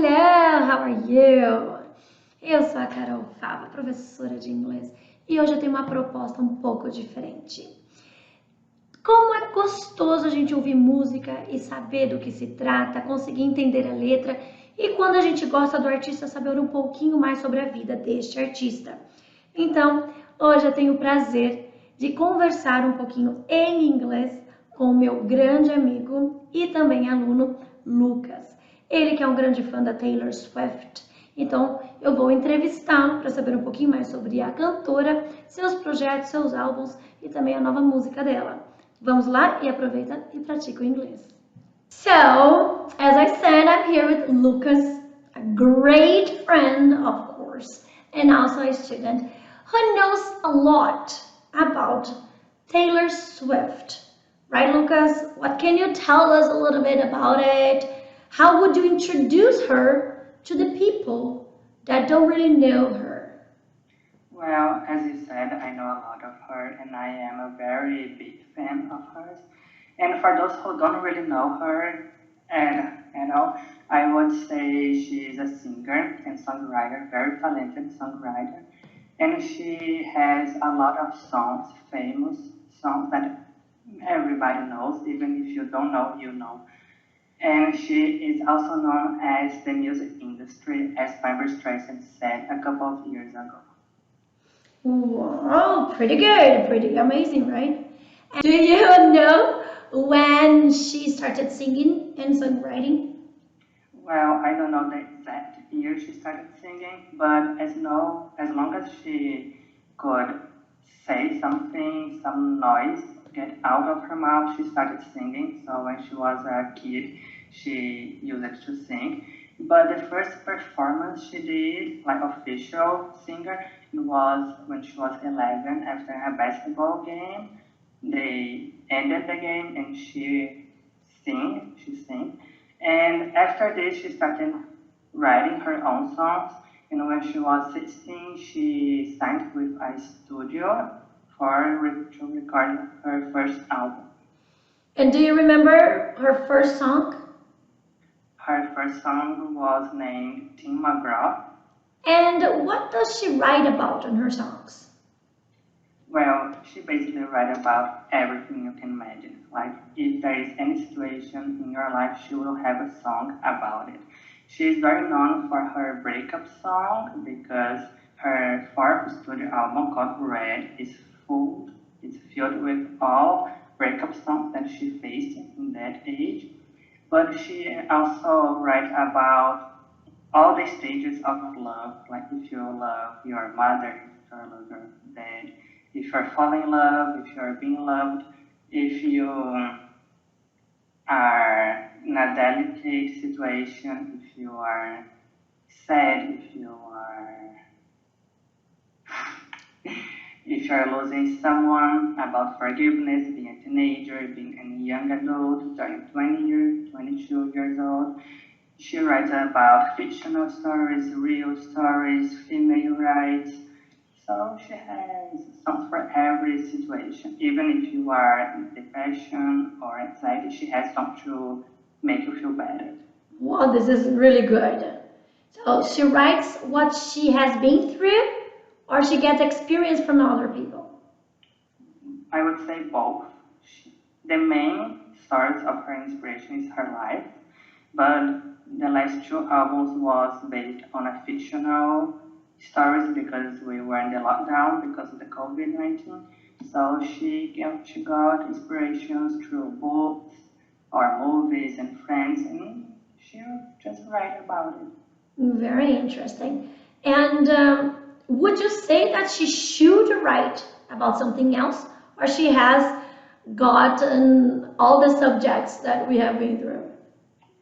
hello, how are you? Eu sou a Carol Fava, professora de inglês, e hoje eu tenho uma proposta um pouco diferente. Como é gostoso a gente ouvir música e saber do que se trata, conseguir entender a letra, e quando a gente gosta do artista, saber um pouquinho mais sobre a vida deste artista. Então, hoje eu tenho o prazer de conversar um pouquinho em inglês com o meu grande amigo e também aluno, Lucas. Ele que é um grande fã da Taylor Swift. Então, eu vou entrevistá-lo para saber um pouquinho mais sobre a cantora, seus projetos, seus álbuns e também a nova música dela. Vamos lá e aproveita e pratica o inglês. So, as I said, I'm here with Lucas, a great friend, of course, and also a student who knows a lot about Taylor Swift. Right, Lucas? What can you tell us a little bit about it? How would you introduce her to the people that don't really know her? Well, as you said, I know a lot of her and I am a very big fan of hers. And for those who don't really know her, I would say she is a singer and songwriter, very talented songwriter. And she has a lot of songs, famous songs that everybody knows, even if you don't know, you know. And she is also known as the music industry, as Barbra Streisand said a couple of years ago. Wow, pretty good, pretty amazing, right? And do you know when she started singing and songwriting? Well, I don't know the exact year she started singing, but as long as she could say something, some noise, get out of her mouth, she started singing. So when she was a kid, she used it to sing. But the first performance she did, like official singer, was when she was 11 after a basketball game. They ended the game and she sang. And after this, she started writing her own songs. And when she was 16, she signed with a studio to record her first album. And do you remember her first song? Her first song was named Tim McGraw. And what does she write about in her songs? Well, she basically writes about everything you can imagine. Like, if there is any situation in your life, she will have a song about it. She is very known for her breakup song because her fourth studio album called Red is filled with all breakup songs that she faced in that age. But she also writes about all the stages of love, like if you love your mother, if you love your dad, if you're falling in love, if you're being loved, if you are in a delicate situation, if you are sad, if you're losing someone, about forgiveness, being a teenager, being a young adult, turning 22 years old. She writes about fictional stories, real stories, female rights. So she has songs for every situation. Even if you are in depression or anxiety, she has songs to make you feel better. Wow, this is really good. So she writes what she has been through, or she gets experience from other people? I would say both. The main source of her inspiration is her life, but the last two albums was based on a fictional stories because we were in the lockdown because of the COVID-19. So she got inspirations through books or movies and friends, and she just write about it. Very interesting. And would you say that she should write about something else, or she has gotten all the subjects that we have been through?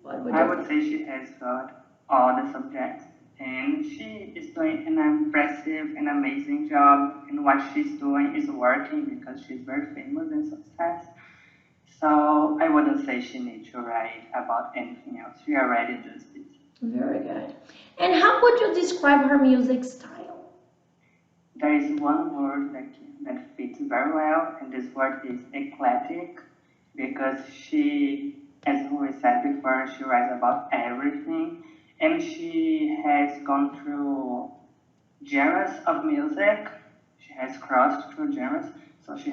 I would say she has got all the subjects, and she is doing an impressive and amazing job, and what she's doing is working because she's very famous and success. So I wouldn't say she needs to write about anything else. She already does it. Very good. And how would you describe her music style? There is one word that fits very well, and this word is eclectic, because she, as we said before, she writes about everything. and she has gone through genres of music. She has crossed through genres, so she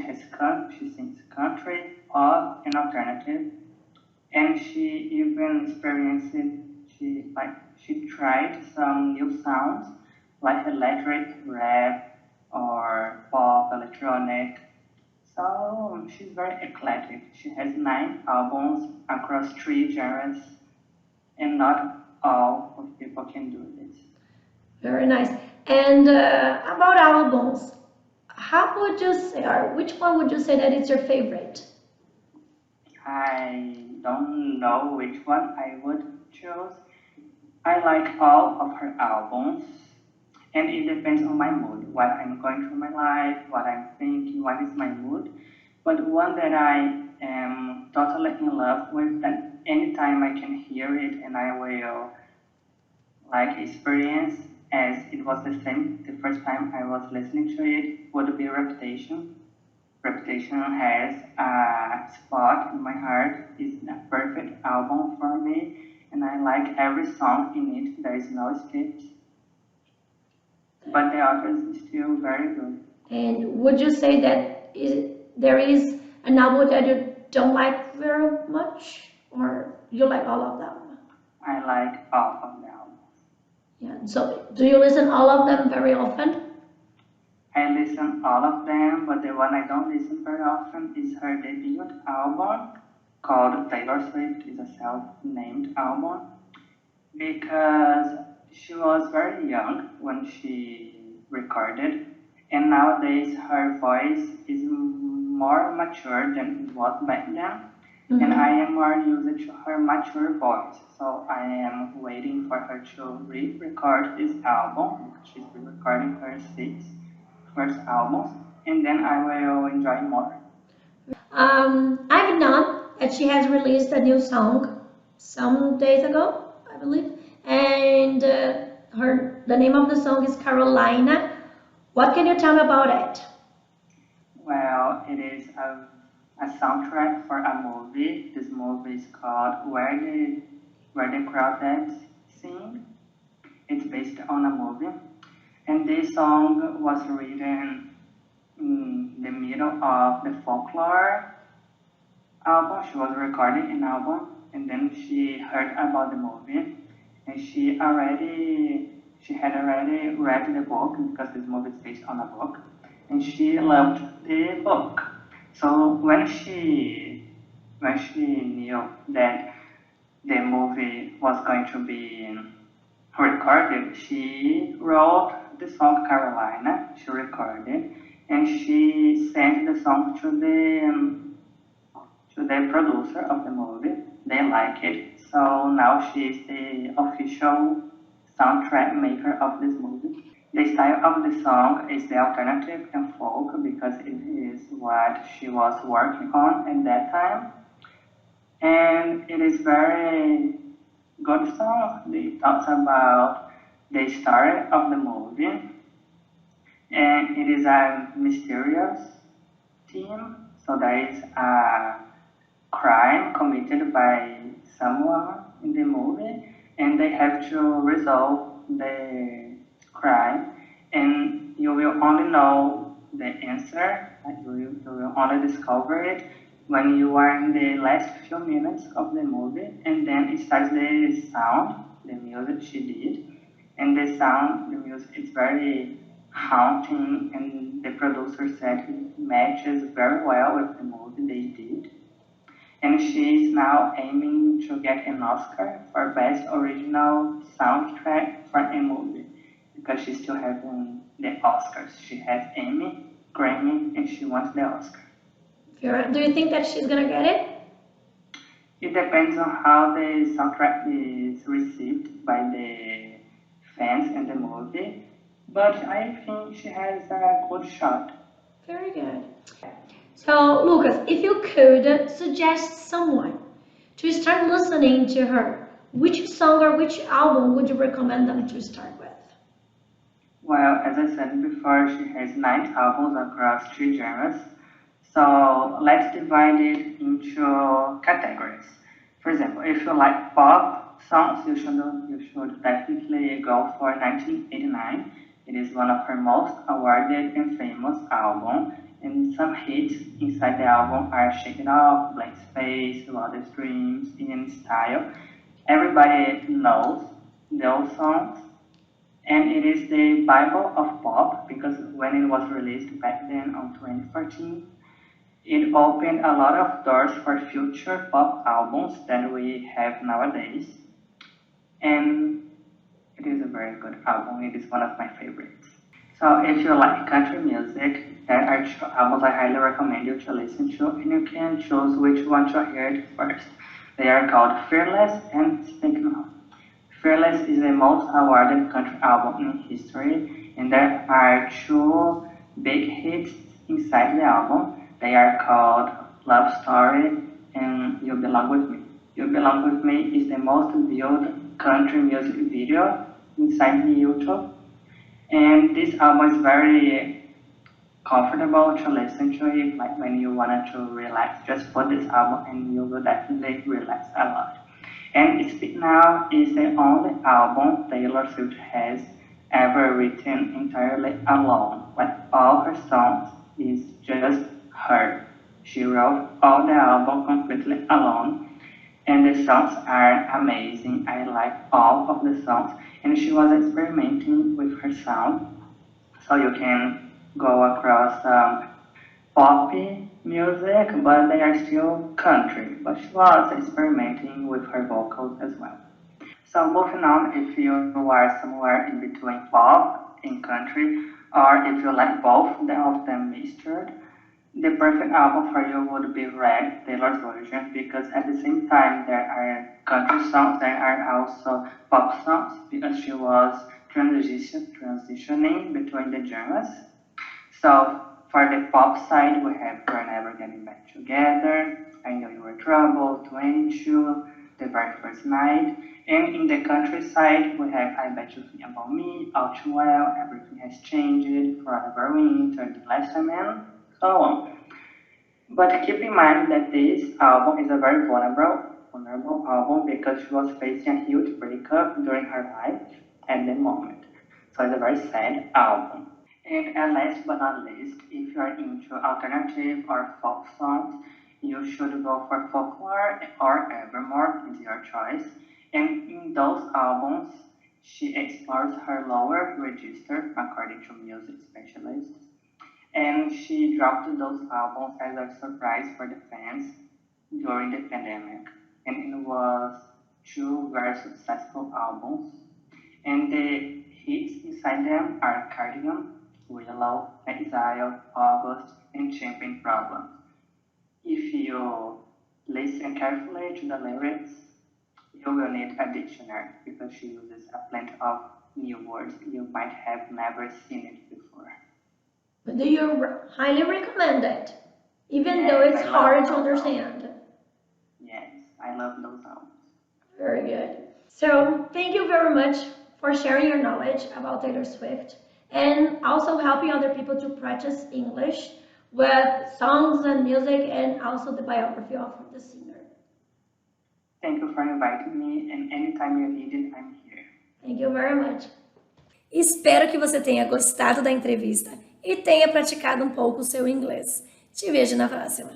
sings country, pop, and alternative. And she even experienced she tried some new sounds like electric, rap, or pop, electronic. So she's very eclectic. She has 9 albums across 3 genres, and not all of people can do this. Very nice. And about albums, how would you say, or which one would you say that is your favorite? I don't know which one I would choose. I like all of her albums, and it depends on my mood, what I'm going through my life, what I'm thinking, what is my mood. But one that I am totally in love with, that anytime I can hear it and I will like experience as it was the same the first time I was listening to it, would be Reputation. Reputation has a spot in my heart. It's a perfect album for me, and I like every song in it. There is no skips, but the others is still very good. And would you say that there is an album that you don't like very much, or you like all of them? I like all of the albums. Yeah. So do you listen all of them very often? I listen all of them, but the one I don't listen very often is her debut album called Taylor Swift. It's a self-named album because she was very young when she recorded, and nowadays her voice is more mature than it was back then. And I am more used to her mature voice, so I am waiting for her to re-record this album. She's re-recording her 6 first albums, and then I will enjoy more. I've known that she has released a new song some days ago, I believe, and the name of the song is Carolina. What can you tell me about it? Well, it is a soundtrack for a movie. This movie is called Where the Crawdads Sing. It's based on a movie. And this song was written in the middle of the folklore album. She was recording an album, and then she heard about the movie, and she had already read the book because this movie is based on a book, and she loved the book. So when she knew that the movie was going to be recorded, she wrote the song Carolina. She recorded, and she sent the song to the producer of the movie. They like it, so now she is the official soundtrack maker of this movie. The style of the song is the alternative and folk because it is what she was working on at that time. And it is very good song. It talks about the story of the movie, and it is a mysterious theme. So there is a crime committed by someone in the movie, and they have to resolve the crime, and you will only know the answer, you will only discover it when you are in the last few minutes of the movie, and then it starts the sound, the music she did, and the music is very haunting, and the producer said it matches very well with the movie they did. And she is now aiming to get an Oscar for Best Original Soundtrack for a movie, because she still hasn't the Oscars. She has Emmy, Grammy, and she wants the Oscar. Do you think that she's gonna get it? It depends on how the soundtrack is received by the fans in the movie, but I think she has a good shot. Very good. So, Lucas, if you could suggest someone to start listening to her, which song or which album would you recommend them to start with? Well, as I said before, she has 9 albums across 3 genres. So let's divide it into categories. For example, if you like pop, songs, you should definitely go for 1989. It is one of her most awarded and famous albums, and some hits inside the album are Shake It Off, Blank Space, Wildest Dreams, In Style. Everybody knows those songs, and it is the Bible of pop because when it was released back then on 2014, it opened a lot of doors for future pop albums that we have nowadays. And it is a very good album. It is one of my favorites. So if you like country music, there are two albums I highly recommend you to listen to, and you can choose which one to hear first. They are called Fearless and Speak Now. Fearless is the most awarded country album in history, and there are two big hits inside the album. They are called Love Story and You Belong With Me. You Belong With Me is the most viewed country music video inside the YouTube. And this album is very comfortable to listen to it, like when you want to relax, just put this album and you will definitely relax a lot. And Speak Now is the only album Taylor Swift has ever written entirely alone. Like all her songs is just her. She wrote all the album completely alone, and the songs are amazing. I like all of the songs, and she was experimenting with her sound, so you can go across poppy music, but they are still country. But she was experimenting with her vocals as well. So moving on, if you are somewhere in between pop and country, or if you like both of them mixtured, the perfect album for you would be Red, Taylor's version, because at the same time there are country songs, there are also pop songs, because she was transitioning between the genres. So for the pop side, we have We're Never Getting Back Together, I Know You Were Trouble, 22, The Very First Night. And in the countryside, we have I Bet You Think About Me, All Too Well, Everything Has Changed, Forever Winter, The Last Time and so on. But keep in mind that this album is a very vulnerable album because she was facing a huge breakup during her life at the moment. So it's a very sad album. And last but not least, if you are into alternative or folk songs, you should go for Folklore or Evermore, it's your choice. And in those albums, she explores her lower register according to music specialists. And she dropped those albums as a surprise for the fans during the pandemic. And it was two very successful albums. And the hits inside them are Cardigan, Willow, Exile, August, and Champagne Problems. If you listen carefully to the lyrics, you will need a dictionary because she uses a plenty of new words you might have never seen it before. But do you highly recommend it? Even Yes, though it's I love hard to those understand. Yes, I love those albums. Very good. So thank you very much for sharing your knowledge about Taylor Swift and also helping other people to practice English with songs and music and also the biography of the singer. Thank you for inviting me, and anytime you need it, I'm here. Thank you very much. Espero que você tenha gostado da entrevista e tenha praticado um pouco o seu inglês. Te vejo na próxima.